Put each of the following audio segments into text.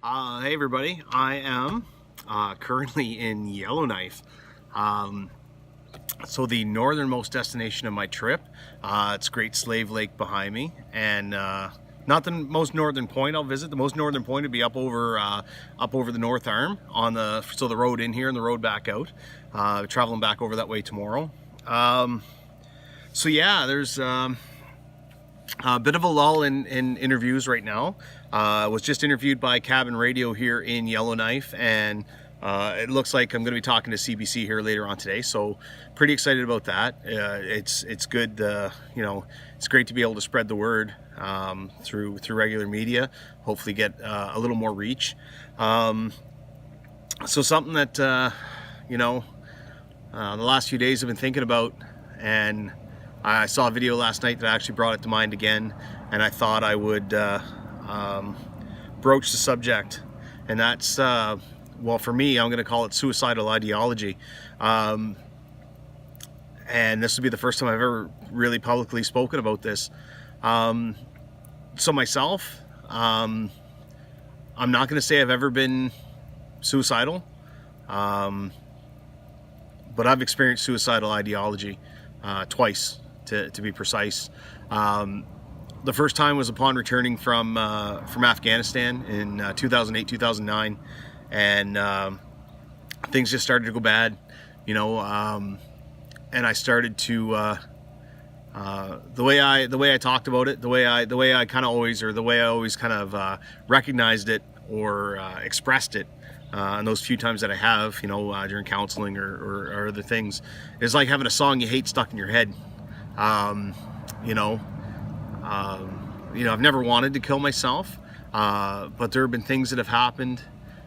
Hey everybody, I am currently in Yellowknife. So the northernmost destination of my trip. It's Great Slave Lake behind me, and not the most northern point I'll visit. The most northern point would be up over the North Arm on the road in here and the road back out. Traveling back over that way tomorrow. So yeah, there's a bit of a lull in interviews right now. I was just interviewed by Cabin Radio here in Yellowknife, and it looks like I'm going to be talking to CBC here later on today. So pretty excited about that. It's good. It's great to be able to spread the word through regular media. Hopefully get a little more reach. So something that the last few days I've been thinking about, and I saw a video last night that actually brought it to mind again, and I thought I would broach the subject, and that's, well, for me, I'm going to call it suicidal ideology. And this will be the first time I've ever really publicly spoken about this. So myself, I'm not going to say I've ever been suicidal, but I've experienced suicidal ideology twice. To be precise. The first time was upon returning from Afghanistan in 2008-2009, and things just started to go bad, and I started to the way I talked about it, the way I always kind of recognized it or expressed it. And those few times that I have, during counseling or other things, is like having a song you hate stuck in your head. I've never wanted to kill myself, but there have been things that have happened,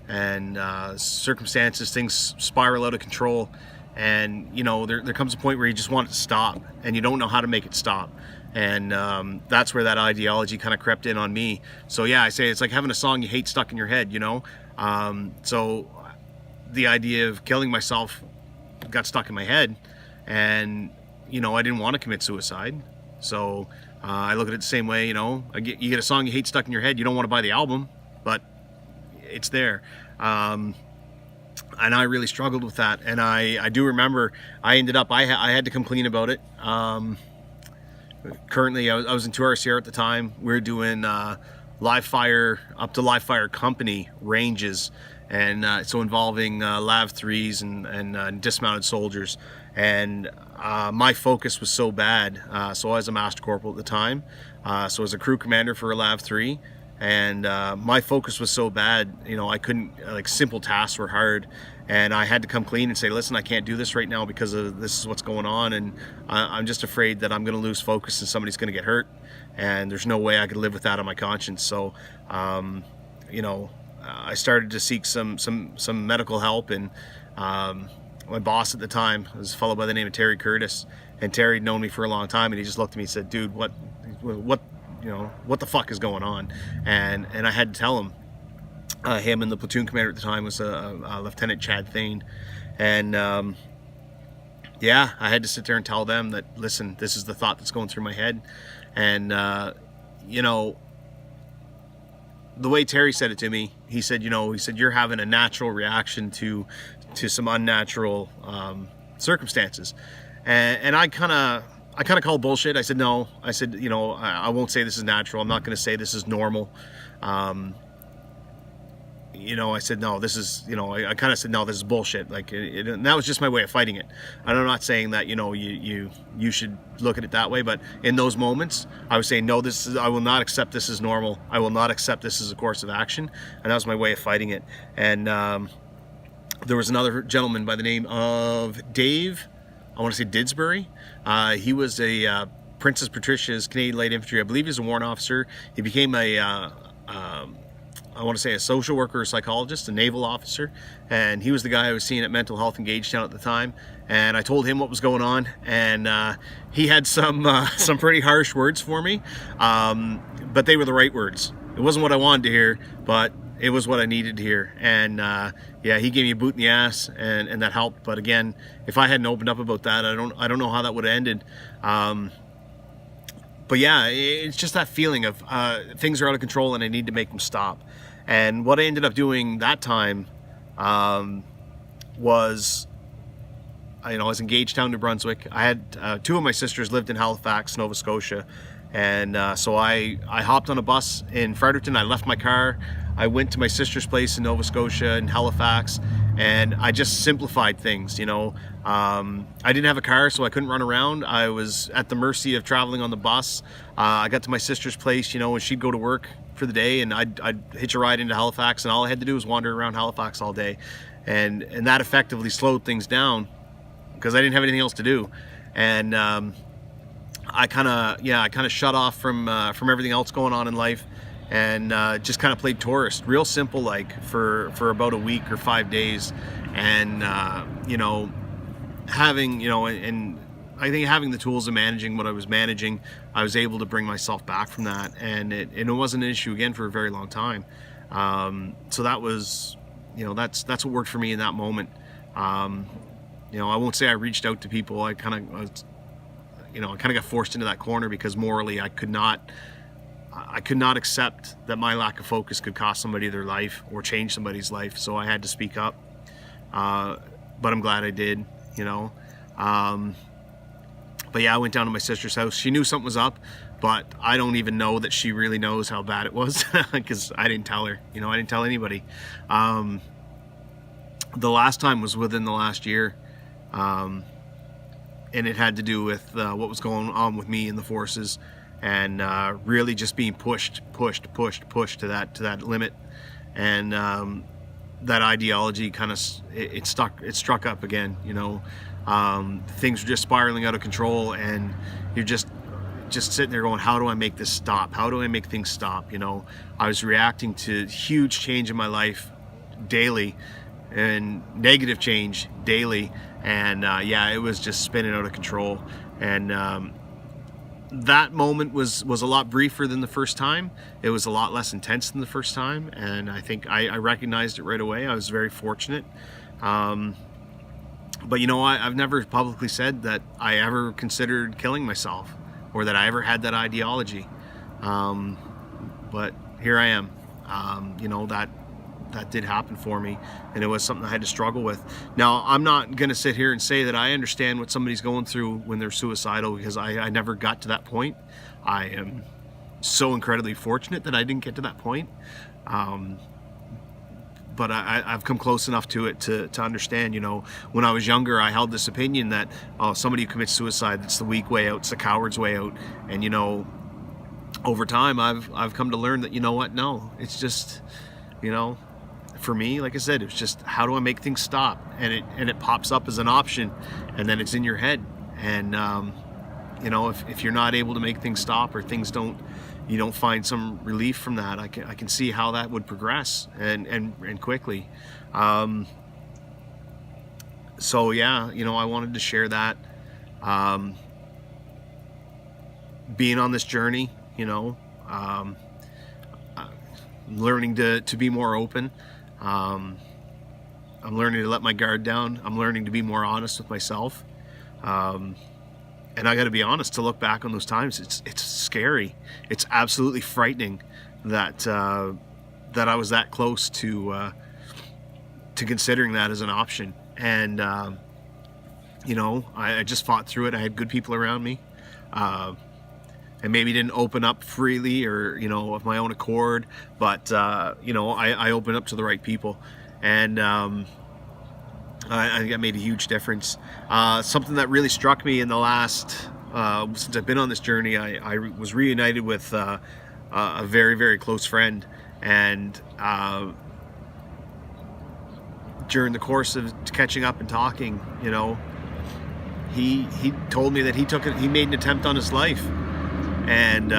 and circumstances, things spiral out of control, and there comes a point where you just want it to stop, and you don't know how to make it stop, and that's where that ideology kind of crept in on me. So yeah, I say it's like having a song you hate stuck in your head. So the idea of killing myself got stuck in my head, and I didn't want to commit suicide. So I look at it the same way. You get a song you hate stuck in your head. You don't want to buy the album, but it's there. And I really struggled with that. And I do remember I ended up, I had to come clean about it. Currently, I was in 2RCR at the time. We were doing live fire company ranges, and so involving LAV 3s and dismounted soldiers. And my focus was so bad. So I was a master corporal at the time. So I was a crew commander for a LAV 3, and my focus was so bad. I couldn't, simple tasks were hard, and I had to come clean and say, listen, I can't do this right now because of this is what's going on, and I'm just afraid that I'm going to lose focus and somebody's going to get hurt, and there's no way I could live with that on my conscience. So I started to seek some medical help, and my boss at the time was a fellow by the name of Terry Curtis, and Terry had known me for a long time, and he just looked at me and said, dude, what the fuck is going on? And I had to tell him. Him and the platoon commander at the time was Lieutenant Chad Thane, and I had to sit there and tell them that, listen, this is the thought that's going through my head. And the way Terry said it to me, he said you're having a natural reaction to some unnatural circumstances, and I kind of called bullshit. I said no. I said I won't say this is natural. I'm not going to say this is normal. I said no. This is I kind of said no. This is bullshit. And that was just my way of fighting it. And I'm not saying that you should look at it that way, but in those moments, I was saying no. I will not accept this as normal. I will not accept this as a course of action. And that was my way of fighting it. And there was another gentleman by the name of Dave, I want to say Didsbury. He was a Princess Patricia's Canadian Light Infantry. I believe he's a warrant officer. He became I want to say a social worker or psychologist, a naval officer, and he was the guy I was seeing at Mental Health in Gagetown at the time. And I told him what was going on, and he had some pretty harsh words for me, but they were the right words. It wasn't what I wanted to hear, but it was what I needed to hear. And he gave me a boot in the ass, and that helped. But again, if I hadn't opened up about that, I don't know how that would have ended. But yeah, it's just that feeling of things are out of control and I need to make them stop. And what I ended up doing that time was, I was in Gagetown, New Brunswick. I had two of my sisters lived in Halifax, Nova Scotia, and so I hopped on a bus in Fredericton. I left my car. I went to my sister's place in Nova Scotia in Halifax, and I just simplified things. I didn't have a car, so I couldn't run around. I was at the mercy of traveling on the bus. I got to my sister's place, and she'd go to work for the day, and I'd hitch a ride into Halifax, and all I had to do was wander around Halifax all day, and that effectively slowed things down because I didn't have anything else to do. And I kind of shut off from everything else going on in life, and just kind of played tourist, real simple, like for about a week or 5 days. And having and I think having the tools of managing what I was managing, I was able to bring myself back from that, and it wasn't an issue again for a very long time. So that was, that's what worked for me in that moment. I won't say I reached out to people. I kind of got forced into that corner because morally I could not accept that my lack of focus could cost somebody their life or change somebody's life. So I had to speak up. But I'm glad I did, But yeah, I went down to my sister's house. She knew something was up, but I don't even know that she really knows how bad it was because I didn't tell her. I didn't tell anybody. The last time was within the last year. And it had to do with what was going on with me in the forces, and really just being pushed to that limit, and that ideology kind of it struck up again. Things were just spiraling out of control, and you're just sitting there going, how do I make this stop? How do I make things stop? I was reacting to huge change in my life daily, and negative change daily, and it was just spinning out of control. And that moment was a lot briefer than the first time. It was a lot less intense than the first time, and I think I recognized it right away. I was very fortunate. But I've never publicly said that I ever considered killing myself or that I ever had that ideology. But here I am. That did happen for me, and it was something I had to struggle with. Now, I'm not going to sit here and say that I understand what somebody's going through when they're suicidal, because I never got to that point. I am so incredibly fortunate that I didn't get to that point. But I've come close enough to it to understand, when I was younger, I held this opinion that, somebody who commits suicide, it's the weak way out, it's the coward's way out. And, over time, I've come to learn that, no, it's just, for me, like I said, it's just, how do I make things stop? And it pops up as an option, and then it's in your head. And if you're not able to make things stop, or you don't find some relief from that, I can see how that would progress and quickly. So yeah, I wanted to share that. Being on this journey, learning to be more open. I'm learning to let my guard down. I'm learning to be more honest with myself. And I got to be honest, to look back on those times, it's scary. It's absolutely frightening that I was that close to considering that as an option. And I just fought through it. I had good people around me. And maybe didn't open up freely or, of my own accord, but, I opened up to the right people, and I think that made a huge difference. Something that really struck me in the last, since I've been on this journey, I was reunited with a very, very close friend, and during the course of catching up and talking, he told me that he made an attempt on his life. And,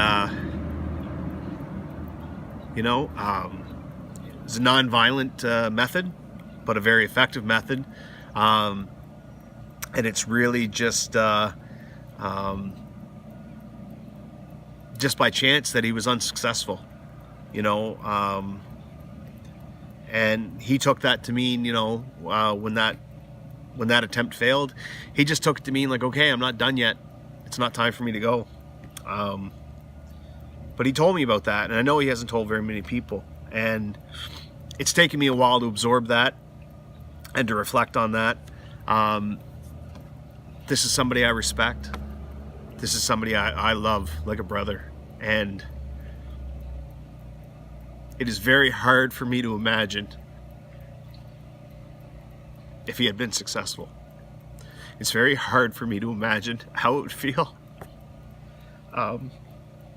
it's a non-violent method, but a very effective method. And it's really just by chance that he was unsuccessful, and he took that to mean, when that attempt failed, he just took it to mean like, okay, I'm not done yet. It's not time for me to go. But he told me about that, and I know he hasn't told very many people. And it's taken me a while to absorb that and to reflect on that. This is somebody I respect. This is somebody I love like a brother. And it is very hard for me to imagine if he had been successful. It's very hard for me to imagine how it would feel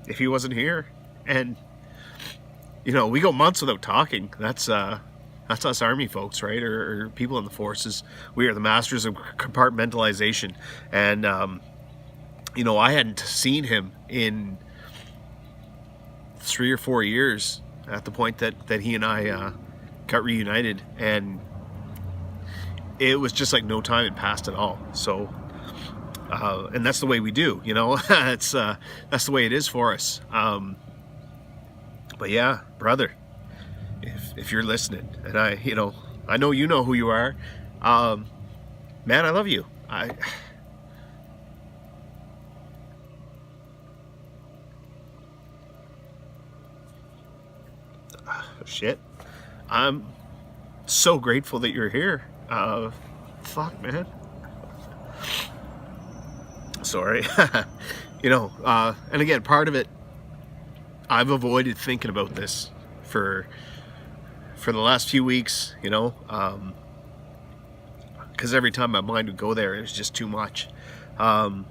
if he wasn't here. And you know, we go months without talking. That's us Army folks, right? Or people in the forces. We are the masters of compartmentalization. And you know, I hadn't seen him in 3 or 4 years at the point that he and I got reunited, and it was just like no time had passed at all. So and that's the way we do, you know. That's the way it is for us. But yeah, brother, if you're listening, and I know you know who you are, man, I love you. Shit, I'm so grateful that you're here. Fuck, man. Sorry. You know, and again, part of it, I've avoided thinking about this for the last few weeks, you know, because every time my mind would go there, it was just too much. You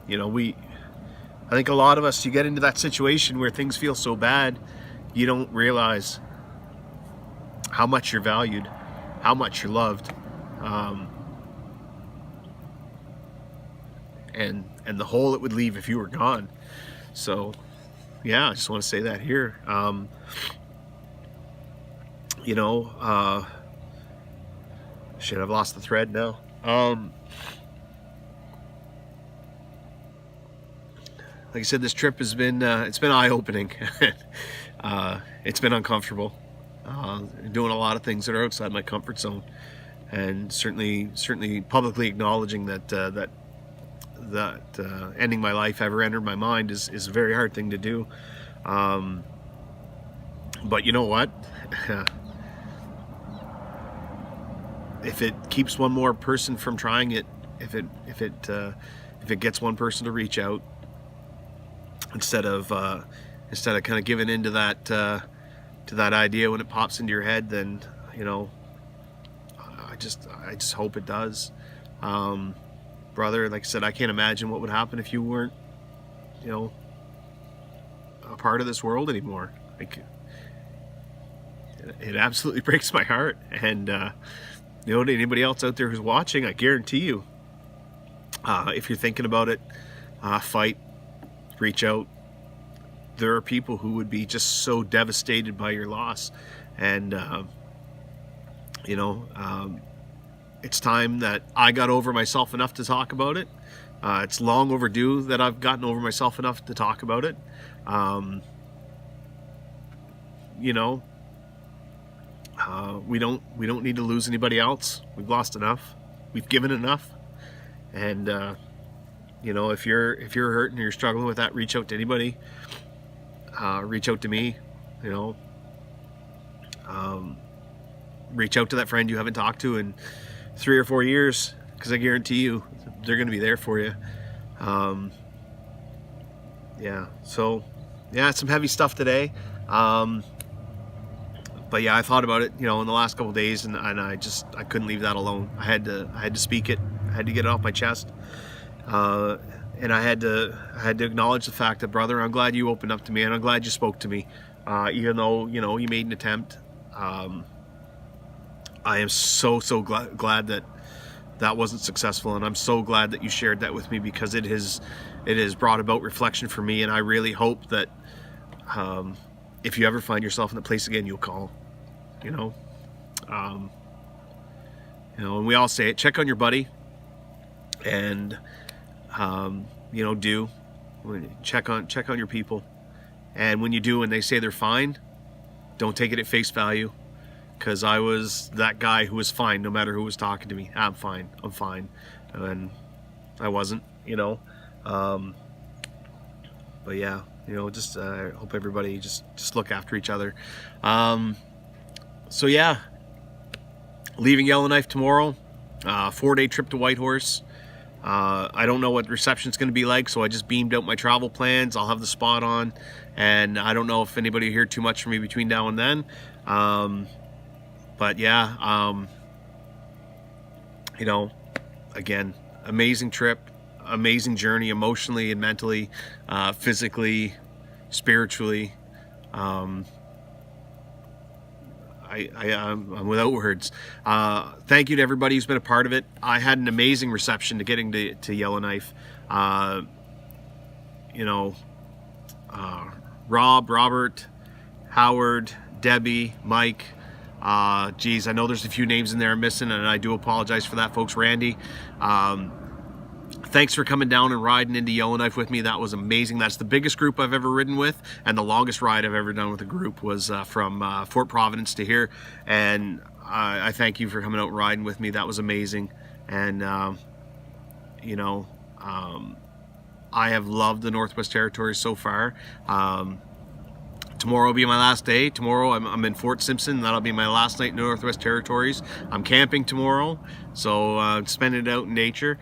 know, I think a lot of us, you get into that situation where things feel so bad, you don't realize how much you're valued, how much you're loved, and the hole it would leave if you were gone. So yeah, I just want to say that here. You know, shit, I've lost the thread now. Like I said, this trip has been it's been eye-opening. It's been uncomfortable. Doing a lot of things that are outside my comfort zone, and certainly publicly acknowledging that ending my life ever entered my mind is a very hard thing to do. But you know what? If it keeps one more person from trying it, if it gets one person to reach out, instead of kind of giving into that idea when it pops into your head, then you know, I just hope it does. Brother, like I said, I can't imagine what would happen if you weren't, you know, a part of this world anymore. Like, it absolutely breaks my heart. And you know, to anybody else out there who's watching, I guarantee you, if you're thinking about it, fight, reach out. There are people who would be just so devastated by your loss. And you know, it's time that I got over myself enough to talk about it. It's long overdue that I've gotten over myself enough to talk about it. You know, we don't need to lose anybody else. We've lost enough. We've given enough. And you know, if you're hurting or you're struggling with that, reach out to anybody. Reach out to me. You know, reach out to that friend you haven't talked to in 3 or 4 years, because I guarantee you they're going to be there for you. Yeah, so yeah, it's some heavy stuff today. But yeah, I thought about it, you know, in the last couple of days, and I couldn't leave that alone. I had to speak it. I had to get it off my chest. And I had to acknowledge the fact that, brother, I'm glad you opened up to me, and I'm glad you spoke to me, even though, you know, you made an attempt. I am so glad that wasn't successful, and I'm so glad that you shared that with me, because it has brought about reflection for me. And I really hope that if you ever find yourself in that place again, you'll call. You know, and we all say it: check on your buddy, and you know, check on your people. And when you do, and they say they're fine, don't take it at face value. Because I was that guy who was fine no matter who was talking to me. I'm fine, and I wasn't, you know. But yeah, You know, just hope everybody just look after each other. So yeah, leaving Yellowknife tomorrow. 4-day trip to Whitehorse. I don't know what the reception's going to be like, so I just beamed out my travel plans. I'll have the spot on, and I don't know if anybody will hear too much from me between now and then. But yeah, you know, again, amazing trip, amazing journey, emotionally and mentally, physically, spiritually. I'm without words. Thank you to everybody who's been a part of it. I had an amazing reception to getting to Yellowknife. You know, Rob, Robert, Howard, Debbie, Mike. Geez, I know there's a few names in there I'm missing, and I do apologize for that, folks. Randy. Thanks for coming down and riding into Yellowknife with me. That was amazing. That's the biggest group I've ever ridden with, and the longest ride I've ever done with a group was from Fort Providence to here. And I thank you for coming out and riding with me. That was amazing. And you know, I have loved the Northwest Territories so far. Tomorrow will be my last day. Tomorrow I'm in Fort Simpson. That'll be my last night in the Northwest Territories. I'm camping tomorrow, so spending it out in nature.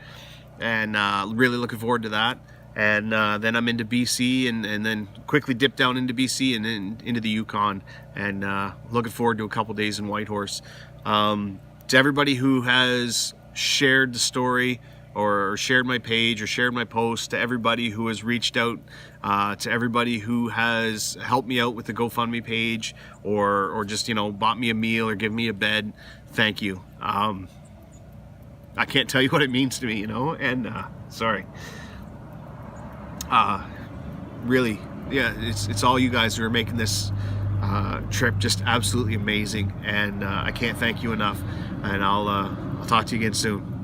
And really looking forward to that. And then I'm into BC, and then quickly dip down into BC and then into the Yukon, and looking forward to a couple days in Whitehorse. To everybody who has shared the story or shared my page or shared my post, to everybody who has reached out, to everybody who has helped me out with the GoFundMe page, or just, you know, bought me a meal or give me a bed, thank you. I can't tell you what it means to me, you know, and sorry. Really, yeah, it's all you guys who are making this trip just absolutely amazing, and I can't thank you enough. And I'll talk to you again soon.